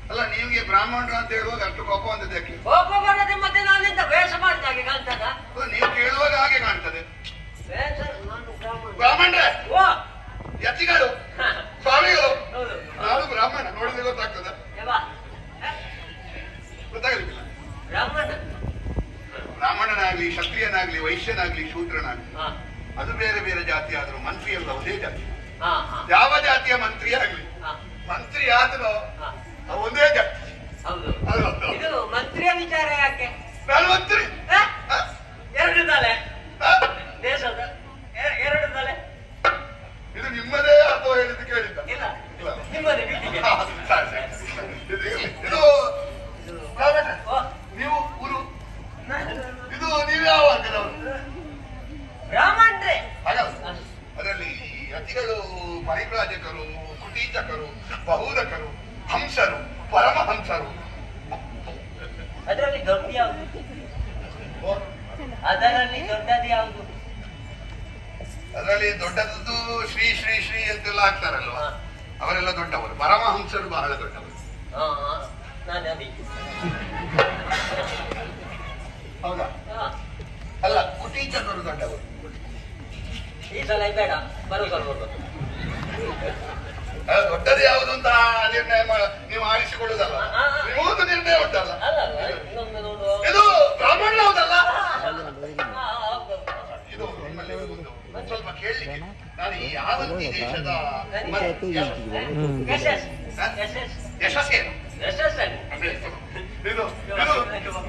ಅಲ್ಲ ನಿಮ್ಗೆ ಬ್ರಾಹ್ಮಣರು ಅಂತ ಹೇಳುವಾಗ ಅಷ್ಟು ಕೋಪ ಬಂದದ್ದಕ್ಕೆ? ಕೋಪ ಬರದೆ ಮತ್ತೆ ನಾನೆಂತ ವೇಷ ಮಾಡಿದ ಹಾಗೆ ಕಾಣ್ತದ? ನೀವು ಕೇಳುವಾಗ ಹಾಗೆ ಕಾಣ್ತದೆ. ವೇಷ ನಾನು ಬ್ರಾಹ್ಮಣರೇ, ಓ ಯತಿಗಳು, ಸ್ವಾಮಿಗಳು, ಹೌದು. ನಾನು ಬ್ರಾಹ್ಮಣ ನೋಡಿದ್ರೆ ಗೊತ್ತಾಗ್ತದ? ಗೊತ್ತಾಗಲಿಕ್ಕಿಲ್ಲ. ಬ್ರಾಹ್ಮಣನಾಗ್ಲಿ, ಕ್ಷತ್ರಿಯನಾಗ್ಲಿ, ವೈಶ್ಯನಾಗ್ಲಿ, ಶೂದ್ರನಾಗ್ಲಿ ಅದು ಬೇರೆ ಬೇರೆ ಜಾತಿ ಆದ್ರೂ ಮಂತ್ರಿ ಅಲ್ಲ ಒಂದೇ ಜಾತಿ. ಯಾವ ಜಾತಿಯ ಮಂತ್ರಿ ಆಗ್ಲಿ, ಮಂತ್ರಿ ಆದ್ರೂ ಒಂದೇ ಜಾತಿ. ಇದು ಮಂತ್ರಿಯ ವಿಚಾರ ಯಾಕೆ? ನಾನು ಮಂತ್ರಿ. ಎರಡು ತಲೆ ದೇಶದ ಎರಡು ತಲೆ. ಇದು ನಿಮ್ಮದೇ ಅಥವಾ ಹೇಳಿದ್ದು ಕೇಳಿದ್ದ? ಇಲ್ಲ, ನಿಮ್ಮದೇ ಬಿಟ್ಟಿಗೆ. ಇದು ನೀವು ಊರು, ಇದು ನೀವು ಯಾವ ವರ್ಗದವರು? ಬ್ರಾಹ್ಮಣರೇ. ಹಾಗಲ್ಲ, ಅದರಲ್ಲಿ ಯತಿಗಳು, ಪರಿವ್ರಾಜಕರು, ಕುಟೀಚಕರು, ಬಹುದಕರು, ಹಂಸರು, ಪರಮಹಂಸರು. ಅದರಲ್ಲಿ ದೊಡ್ಡ ಯಾವುದು? ಅದರಲ್ಲಿ ದೊಡ್ಡದು ಯಾವುದು? ಅದರಲ್ಲಿ ದೊಡ್ಡದ್ದು ಶ್ರೀ ಶ್ರೀ ಶ್ರೀ ಅಂತೆಲ್ಲ ಆಗ್ತಾರಲ್ವ, ಅವರೆಲ್ಲ ದೊಡ್ಡವರು. ಪರಮಹಂಸರು ಬಹಳ ದೊಡ್ಡವರು. ಹೌದಾ? ಅಲ್ಲ, ಕುಟೀಚಕರು ದೊಡ್ಡವರು. ಈ ಸಲ ಬೇಡ, ಬರೋ ಸಲ ದೊಡ್ಡದು ಯಾವುದು ಅಂತ ನಿರ್ಣಯ ನೀವು ಆರಿಸಿಕೊಳ್ಳುದಲ್ಲ, ನಿಮಗೊಂದು ನಿರ್ಣಯ ಉಂಟಲ್ಲ. ಇದು ಬ್ರಾಹ್ಮಣ ಹೌದಲ್ಲ? ಇದು ನಿಮ್ಮಲ್ಲಿ ಒಂದು ಸ್ವಲ್ಪ ಕೇಳಲಿಕ್ಕೆ, ನಾನು ಯಾವತ್ತಿ ದೇಶದ ಯಶಸ್ಸೇನು ಇದು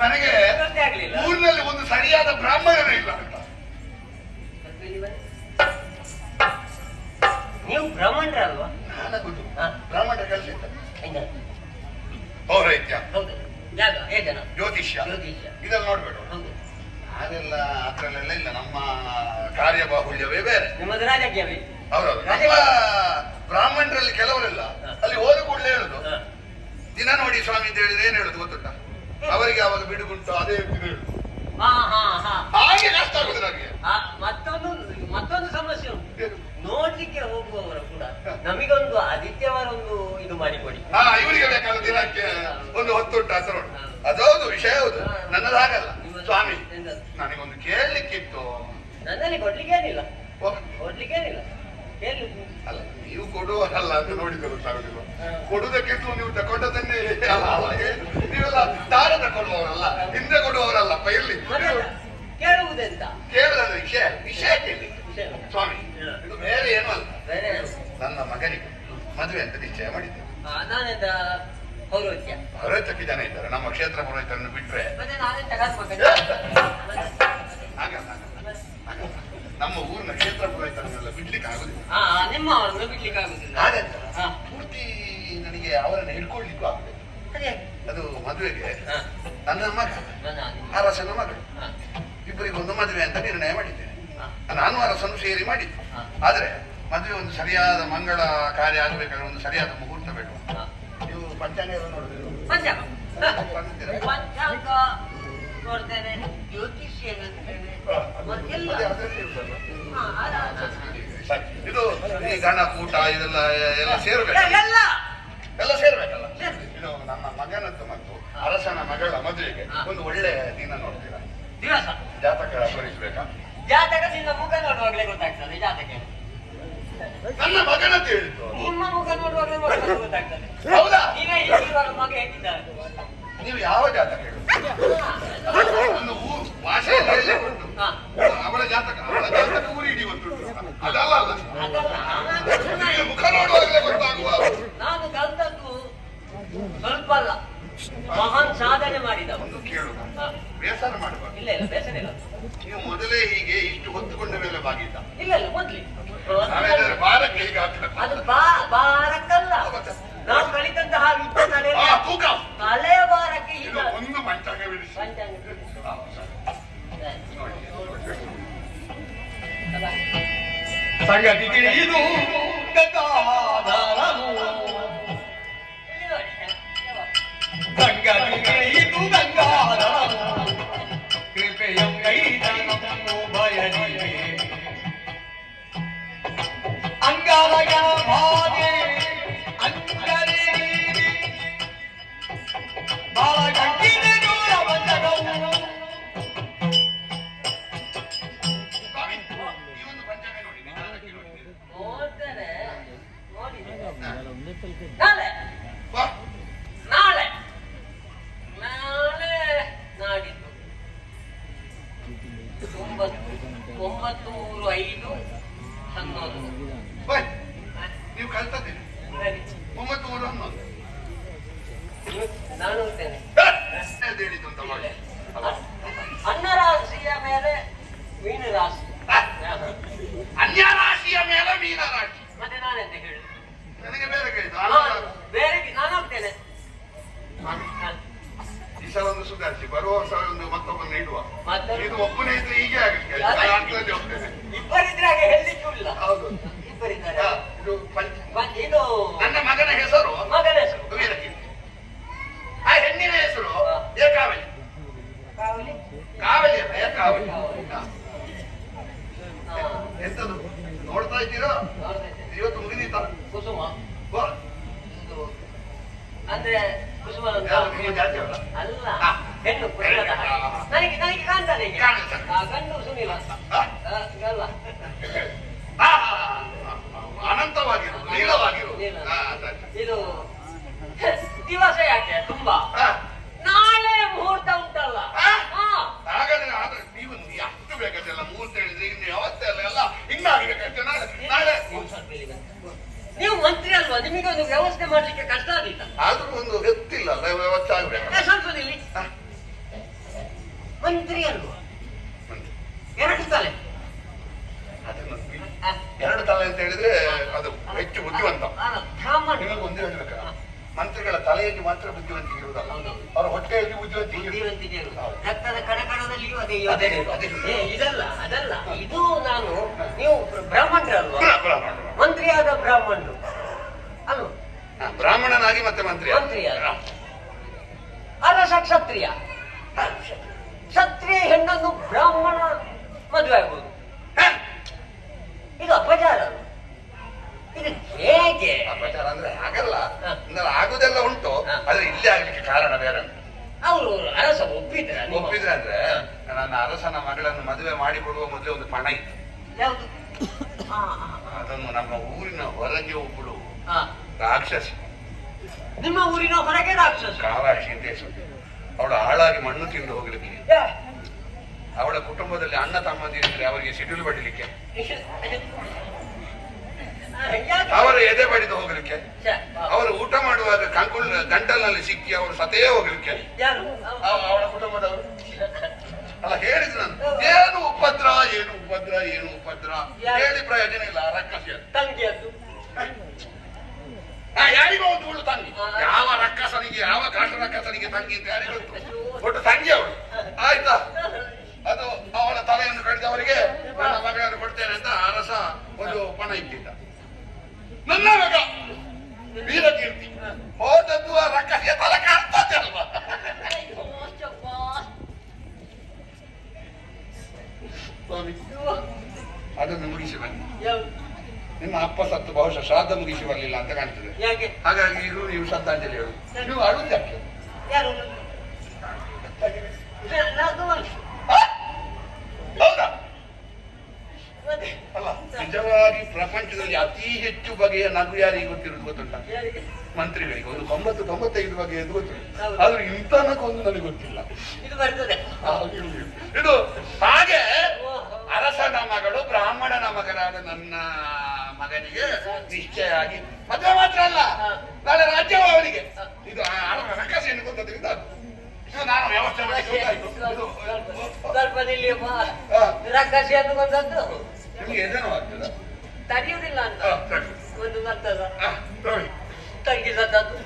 ನನಗೆ ಊರಿನಲ್ಲಿ ಒಂದು ಸರಿಯಾದ ಬ್ರಾಹ್ಮಣನೇ ಇಲ್ಲ ಅಂತ. ನೀವು ಬ್ರಾಹ್ಮಣರ ಅಲ್ವಾ? ನಾನಗುದು ಬ್ರಾಹ್ಮಣರ ಕೆಲಸ ಇರ್ತದೆ. ಪೌರೈತ್ಯ, ಜ್ಯೋತಿಷ್ಯ, ಇದೆಲ್ಲ ನೋಡ್ಬೇಡ. ಅದೆಲ್ಲ ಅದ್ರಲ್ಲೆಲ್ಲ ಇಲ್ಲ. ನಮ್ಮ ಕಾರ್ಯಬಾಹುಳ್ಯವೇ ಬೇರೆ. ನಿಮ್ಮದು ರಾಜಕೀಯವೇ. ಹೌದೌದು. ನಮ್ಮ ಬ್ರಾಹ್ಮಣರಲ್ಲಿ ಕೆಲವರೆಲ್ಲ ಅಲ್ಲಿ ಹೋದ ಕೂಡಲೇ ಹೇಳುದು, ದಿನ ನೋಡಿ ಸ್ವಾಮಿ ಅಂತ ಹೇಳಿದ್ರೆ ಏನ್ ಹೇಳುದು ಗೊತ್ತುಂಟ? ಅವರಿಗೆ ಅವಾಗ ಬಿಡುಗುಂಟು ಅದೇ ಹೇಳುದು. ಹಾಗೆ ಕಷ್ಟ ಆಗುದು ನನಗೆ. ಮತ್ತೊಂದು ಸಮಸ್ಯೆ ಉಂಟು. ನೋಡ್ಲಿಕ್ಕೆ ಹೋಗುವವರು ಕೂಡ ನಮಗೊಂದು ಆದಿತ್ಯವಾರ ಒಂದು ಇದು ಮಾಡಿಕೊಡಿ. ಇವರಿಗೆ ಬೇಕಾದ ದಿನಕ್ಕೆ ಒಂದು ಹೊತ್ತುಂಟು ಅಂತ ನೋಡಿ. ಅದೌದು, ವಿಷಯ ಹೌದು. ನನ್ನದಾಗಲ್ಲ ಸ್ವಾಮಿ. ನನಗೊಂದು ಕೇಳಲಿಕ್ಕಿತ್ತು. ನನ್ನಲ್ಲಿ ಕೊಡ್ಲಿಕ್ಕೇನಿಲ್ಲ. ಅಲ್ಲ, ನೀವು ಕೊಡುವರಲ್ಲ ಅಂತ ನೋಡಿದ್ರೆ ಗೊತ್ತಾಗುದಿಲ್ಲ. ಕೊಡುವುದಕ್ಕಿಂತ ನೀವು ತಗೊಂಡದನ್ನೇ ನೀವೆಲ್ಲ ದಾರ ತಗೊಳ್ಳುವವರಲ್ಲ, ಹಿಂದೆ ಕೊಡುವವರಲ್ಲ. ಇರ್ಲಿ, ಕೇಳುವುದೆಂತ ಕೇಳುದಂದ್ರೆ ವಿಷಯ ಕೇಳಿ ಸ್ವಾಮಿ. ಇದು ಬೇರೆ ಏನೂ ಅಲ್ಲ. ನನ್ನ ಮಗನಿಗೆ ಮದುವೆ ಅಂತ ನಿಶ್ಚಯ ಮಾಡಿದ್ದೆ. ಪೌರೋಹಿತ್ಯಕ್ಕೆ ಜನ ಇದ್ದಾರೆ. ನಮ್ಮ ಕ್ಷೇತ್ರ ಪೌರೋಹಿತ್ಯರನ್ನು ಬಿಟ್ರೆ ನಮ್ಮ ಊರಿನ ಕ್ಷೇತ್ರ ಪುರೋಹಿತರನ್ನೆಲ್ಲ ಬಿಡ್ಲಿಕ್ಕೆ ಆಗುದಿಲ್ಲ. ಪೂರ್ತಿ ನನಗೆ ಅವರನ್ನು ಹಿಡ್ಕೊಳ್ಲಿಕ್ಕೂ ಆಗುದಿಲ್ಲ. ಅದು ಮದುವೆಗೆ ನನ್ನ ಮಗ, ಅರಸನ ಮಗಳು, ಇಬ್ಬರಿಗೊಂದು ಮದುವೆ ಅಂತ ನಿರ್ಣಯ ಮಾಡಿದ್ದೇನೆ. ನಾನು ಅರಸನು ಸೇರಿ ಮಾಡಿದ್ದೆ. ಆದ್ರೆ ಮದುವೆ ಒಂದು ಸರಿಯಾದ ಮಂಗಳ ಕಾರ್ಯ ಆಗಬೇಕಾದ್ರೆ ಒಂದು ಸರಿಯಾದ ಮುಹೂರ್ತ ಬೇಕು. ನೀವು ಪಂಚಾಂಗ ಎಲ್ಲ ನೋಡಿದ್ರು? ಇದು ಗಣಕೂಟ ಇದೆಲ್ಲ ಎಲ್ಲ ಸೇರ್ಬೇಕು, ಎಲ್ಲ ಸೇರ್ಬೇಕಲ್ಲ. ಇದು ನನ್ನ ಮಗನದ್ದು ಮತ್ತು ಅರಸನ ಮಗಳ ಮದುವೆಗೆ ಒಂದು ಒಳ್ಳೆ ದಿನ ನೋಡ್ತೀರಾ? ದಿವಸ ಜಾತಕ ತೋರಿಸ್ಬೇಕಾ? ಜಾತಕದಿಂದ ಮುಖ ನೋಡುವಾಗಲೇ ಗೊತ್ತಾಗ್ತದೆ. ಜಾತಕ ನನ್ನ ಮಗನದ್ದು ಹೇಳಿದ್ದು. ನಿಮ್ಮ ಮುಖ ನೋಡುವಾಗಲೇ ಗೊತ್ತಾಗ್ತದೆ. ಹೌದಾ? ನೀವೇ ಮಗ ಹೇಗಿದ್ದಾರೆ? ನೀವು ಯಾವ ಜಾತಕ ಹೇಳಿ? ಒಂದು ಊರು ಭಾಷೆ ಉಂಟು. ಅವಳ ಜಾತಕ ಊರು ಇಡೀ ಗೊತ್ತುಂಟು. ಅದಲ್ಲ ಅಲ್ಲ, ಮುಖ ನೋಡುವಾಗಲೇ ಗೊತ್ತಾಗುವ. ನಾನು ಕಲ್ತದ್ದು ಸ್ವಲ್ಪ ಅಲ್ಲ, ಮಹಾನ್ ಸಾಧನೆ ಮಾಡಿದ. ಒಂದು ಕೇಳುವ, ಬೇಸರ ಮಾಡಬಾರ್ದು. ಇಲ್ಲ ಬೇಸರ ಇಲ್ಲ. ನೀವು ಮೊದಲೇ ಹೀಗೆ ಇಷ್ಟು ಹೊತ್ತುಕೊಂಡ ಮೇಲೆ ಬಾಗಿದ್ದ? ಇಲ್ಲ ಮೊದ್ಲಿ ಭಾರಕ್ಕೆ ಹೀಗೆ ಆಗ್ತದೆ. ಅದು ಭಾರಕ್ಕಲ್ಲ, ನಾವು ಕಲಿತಂತಹ ತೂಕ ಹಳೆಯ ಭಾರಕ್ಕೆ ಈಗ ಒಂದು ಪಂಚಾಂಗ ಬಿಡಿಸಿ. ಸಂಗತಿ ತಿಳಿದು ಸಂಗತಿ ತಿಳಿದು ಕೃಪೆಯ ಕೈದನ್ನು ಬಯಲಿವೆ ಅಂಗಾರಗಳ ಭಾಗೆ ಅಂಗರೇ ನಾಳೆ ಬಾ. ನಾಳೆ ನಾಳೆ ನಾಡಿದ್ದು 9, 3, 5, 11. ಬಾ. ನೀವು ಕಲ್ತದ್ದೀರಿ 9, 3, 11. ನಾನು ಹೋಗ್ತೇನೆ. ಹೇಳಿದ್ದು ಅಂತ ಮಾಡಿ ಅಲ್ಲ? ಅನ್ನ ರಾಶಿಯ ಮೇಲೆ ಮೀನು ರಾಶಿ. ಅನ್ಯ ರಾಶಿಯ ಮೇಲೆ ಮೀನ ರಾಶಿ. ಮತ್ತೆ ನಾನೆಂತ ಹೇಳಿ ನನಗೆ ಬೇರೆ ಕೇಳಿದ್ದು ಬೇರೆ ನಾನು ಹೋಗ್ತೇನೆ. ಈ ಸಲ ಒಂದು ಸುಧಾರಿಸಿ, ಬರುವ ವರ್ಷ ಒಂದು ಮತ್ತೊಬ್ಬನ್ನು ಇಡುವ. ಮತ್ತೆ ಇದು ಒಬ್ಬನೇ ಇದ್ರೆ ಹೀಗೆ ಆಗಲಿಕ್ಕೆ ಅರ್ಥದಲ್ಲಿ ಹೋಗ್ತೇನೆ. ಇಬ್ಬರಿದ್ರೆ ಹಾಗೆ ಹೇಳಲಿಕ್ಕೂ ಇಲ್ಲ. ಹೌದು, ಇಬ್ಬರಿದ್ದಾರೆ. ಇದು ಇದು ನನ್ನ ಮಗನ ಹೆಸರು ಮಗನ ಹೆಸರು ವೀರಕೀರ್ತಿ. ಆ ಹೆಣ್ಣಿನ ಹೆಸರು ಏಕಾವಲಿ. ಕಾವಲಿ. ಕಾವಲಿ ಅಲ್ಲ, ಏಕಾವಲಿ. ಹಾ. ಎಂತದು ನೋಡ್ತಾ ಇದ್ದೀರಾ? ನೋಡ್ತಾ ಇದ್ದೇನೆ. ಇವತ್ತು ಮುಗಿದೀತ? ಕುಸುಮ. ಬಾ. ಇದು ಅಂದ್ರೆ ಕುಸುಮ ಅಂತ ಯಾರು ನಿಮ್ಮ ಜಾತಿ ಅವರ? ಅಲ್ಲ, ಹಾ. ಹೆಣ್ಣು ಕುಸುಮದ ಹಾಗೆ. ನನಗೆ ನನಗೆ ಕಾಣ್ತದೆ ಈಗ. ಕಾಣುತ್ತೆ. ಗಂಡು ಸುನಿಲ ಆ? ಅಲ್ಲ. ಅನಂತವಾಗಿರು, ನೀಳವಾಗಿರು. ನೀಳ. ಹಾ, ಸರಿ. ಇದು ದಿವಸ ಯಾಕೆ ತುಂಬಾ ಹಾ. ನಾಳೆ ಮುಹೂರ್ತ ಉಂಟಲ್ಲ. ಆ? ಹಾ. ಹಾಗಾದ್ರೆ ಆದ್ರೆ ನೀವು ಅಷ್ಟು ಬೇಕಲ್ಲ ಮುಹೂರ್ತ ಹೇಳಿದ್ರೆ ಇನ್ನು ಯಾವತ್ತೆಲ್ಲ ಎಲ್ಲ ಹಿಂಗಾಗಬೇಕಂತೆ. ನಾಳೆ ನೀವು ಸ್ವಲ್ಪ ಇಲ್ಲಿ ಬನ್ನಿ. ನೀವು ಮಂತ್ರಿ ಅಲ್ವಾ, ನಿಮಗೆ ಒಂದು ವ್ಯವಸ್ಥೆ ಮಾಡ್ಲಿಕ್ಕೆ ಕಷ್ಟ ಆಗಿಲ್ಲ. ಆದ್ರೂ ಒಂದು ಗೊತ್ತಿಲ್ಲ ವ್ಯವಸ್ಥೆ ಆಗ್ಬೇಕು. ಸ್ವಲ್ಪ ನಿಲ್ಲಿ. ಮಂತ್ರಿ ಅಲ್ವಾ, ಎರಡು ತಲೆ. ಅದನ್ನು ಆ, 2 ತಲೆ ಅಂತ ಹೇಳಿದ್ರೆ ಅದು ಹೆಚ್ಚು ಬುದ್ಧಿವಂತ. ಬ್ರಾಹ್ಮಣ. ನಿಮಗೆ ಒಂದು ಹೇಳ್ಬೇಕ, ಮಂತ್ರಿಗಳ ತಲೆಯಲ್ಲಿ ಮಾತ್ರ ಬುದ್ಧಿವಂತಿಕೆ ಇರುವುದಲ್ಲ, ಹೌದೌದು. ಅವರ ಹೊಟ್ಟೆಯಲ್ಲಿ ಬುದ್ಧಿವಂತಿಕೆ ಇರುವುದು. ಬುದ್ಧಿವಂತಿಕೆ ಇರುವುದು. ರಕ್ತದ ಕಣಕಣದಲ್ಲಿಯೂ ಅದೇ ಅದೇ, ಯೋಚನೆ. ಅದೇ. ಇದಲ್ಲ ಅದಲ್ಲ, ಇದು ನಾನು ನೀವು ಬ್ರಾಹ್ಮಣರಲ್ವಾ, ಬ್ರಾಹ್ಮಣ. ಮಂತ್ರಿಯಾದ ಬ್ರಾಹ್ಮಣರು ಅಲ್ವ, ಬ್ರಾಹ್ಮಣನಾಗಿ ಮತ್ತೆ ಮಂತ್ರಿ. ಮಂತ್ರಿಯಾದ ಅರಸ ಕ್ಷತ್ರಿಯ. ಕ್ಷತ್ರಿಯ ಹೆಣ್ಣನ್ನು ಬ್ರಾಹ್ಮಣ ಮದುವೆ ಆಗ್ಬೋದು. ಇದು ಅಪಚಾರ ಅಲ್ವ? ಇದು ಹೇಗೆ ಅಪಚಾರ ಅಂದ್ರೆ ಆಗಲ್ಲ, ಅಂದ್ರೆ ಆಗುದೆಲ್ಲ ಉಂಟು. ಆದ್ರೆ ಇಲ್ಲಿ ಆಗ್ಲಿಕ್ಕೆ ಕಾರಣ ಬೇರೆ ಉಂಟು. ಅವರು ಅರಸ ಒಪ್ಪಿದ್ರ? ಒಪ್ಪಿದ್ರೆ ಅಂದ್ರೆ ನನ್ನ ಅರಸನ ಮಗಳನ್ನು ಮದುವೆ ಮಾಡಿಕೊಡುವ ಮೊದಲೇ ಒಂದು ಪಣ ಇತ್ತು. ಯಾವುದು? ಅದನ್ನು ನಮ್ಮ ಊರಿನ ಹೊರಗೆ ಒಬ್ಬಳು ಹಾ. ರಾಕ್ಷಸಿ, ನಿಮ್ಮ ಊರಿನ ಹೊರಗೆ ರಾಕ್ಷಸ. ಕಾಲಾಕ್ಷಿ ಅಂತ ಹೆಸರು. ಅವಳು ಹಾಳಾಗಿ ಮಣ್ಣು ತಿಂದು ಹೋಗ್ಲಿಕ್ಕೆ, ಯಾ. ಅವಳ ಕುಟುಂಬದಲ್ಲಿ ಅಣ್ಣ ತಮ್ಮಂದಿರಿದ್ರೆ ಅವರಿಗೆ ಸಿಡಿಲು ಬಡಿಲಿಕ್ಕೆ, ಯಾಕೆ? ಅವರ ಎದೆ ಬಡಿದು ಹೋಗ್ಲಿಕ್ಕೆ, ಛೆ, ಅವರು ಊಟ ಮಾಡುವಾಗ ಗಂಟಲ್ನಲ್ಲಿ ಸಿಕ್ಕಿ ಅವರು ಸತೇ ಹೋಗ್ಲಿಕ್ಕೆ ಯಾರು? ಅವಳ ಕುಟುಂಬದವರು ಅಲ್ಲ ಹೇಳಿದ್ರು. ನಾನು ಏನು ಉಪದ್ರ, ಏನು ಉಪದ್ರ, ಏನು ಉಪದ್ರ ಹೇಳಿ ಪ್ರಯೋಜನ ಇಲ್ಲ. ರಕ್ಕಸಿ ಅದು. ತಂಗಿಯದ್ದು. ಯಾರಿಗೋ ಒಂದು ಉಳ್ಳು ತಂಗಿ. ಯಾವ ರಕ್ಕಸನಿಗೆ, ಯಾವ ಕಾಟ ರಕ್ಕಸನಿಗೆ ತಂಗಿ ಅಂತ ಯಾರಿಗೂ ಗೊತ್ತು. ಒಟ್ಟು ತಂಗಿ ಅವಳು, ಆಯ್ತಾ? ಅದು ಅವಳ ತಲೆಯನ್ನು ಕಡಿದವರಿಗೆ ನನ್ನ ಮಗಳನ್ನು ಕೊಡ್ತೇನೆ ಅಂತ ಅರಸ ಒಂದು ಪಣ ಇಟ್ಟಿದ್ದ. ನನ್ನ ಮಗ ವೀರಕೀರ್ತಿ ಹೋದದ್ದು ಆ ರಕ್ಕಸಿಯ ತಲೆ ಕಾಣ್ತದೆ ಅಲ್ವಾ? ಸ್ವಾಮಿ, ಅದನ್ನು ಮುಗಿಸಿ ಬನ್ನಿ. ಯಾವ್ದು? ನಿಮ್ಮ ಅಪ್ಪ ಸತ್ತು ಬಹುಶಃ ಶ್ರಾದ್ದ ಮುಗಿಸಿ ಬರಲಿಲ್ಲ ಅಂತ ಕಾಣ್ತದೆ. ಯಾಕೆ? ಹಾಗಾಗಿ ಈಗಲೂ ನೀವು ಶ್ರದ್ಧಾಂಜಲಿ ಹೇಳು. ನೀವು ಅಳುವುದಕ್ಕೆ ಯಾರು? ನಾಗವಂಶ. ಹೌದಾ? ಮತ್ತೆ? ಅಲ್ಲ, ನಿಜವಾಗಿ ಪ್ರಪಂಚದಲ್ಲಿ ಅತಿ ಹೆಚ್ಚು ಬಗೆಯ ನಗು ಯಾರಿಗೆ ಗೊತ್ತಿರೋದು ಗೊತ್ತುಂಟ? ಯಾರಿಗೆ? ಮಂತ್ರಿಗಳಿಗೆ. ಒಂದು 90-95 ಬಗೆಯದು ಗೊತ್ತಿಲ್ಲ. ಹೌದು. ಆದ್ರೆ ಇಂಥ ನಗೊಂದು ನನಗೆ ಗೊತ್ತಿಲ್ಲ. ಇದು ಬರ್ತದೆ. ಇದು ಹಾಗೆ ಅರಸನ ಮಗಳು ಬ್ರಾಹ್ಮಣನ ಮಗನಾದ ನನ್ನ ಮಗನಿಗೆ ನಿಶ್ಚಯ ಆಗಿ ಮದುವೆ ಮಾತ್ರ ಅಲ್ಲ, ನಾಳೆ ರಾಜ್ಯವ ಅವನಿಗೆ. ಇದು ರಕ್ಕಸೆಯನ್ನು ಗೊತ್ತದ್ದು ಇದು. ನಾನು ವ್ಯವಸ್ಥೆ ಮಾಡಿ ಗೊತ್ತಾಯ್ತು. ಇದು ಸ್ವಲ್ಪ ನಿಲ್ಲಿಯಪ್ಪ. ರಕ್ಕಸಿ ಅಂತ ಬಂದದ್ದು ನಿಮ್ಗೆ ಎದೇನೋ ಆಗ್ತದ? ತಡೆಯುವುದಿಲ್ಲ ಅಂತ ಸರಿ. ಒಂದು ಬರ್ತದ. ನೋಡಿ, ತಂಗಿ ಸತ್ತದ್ದು.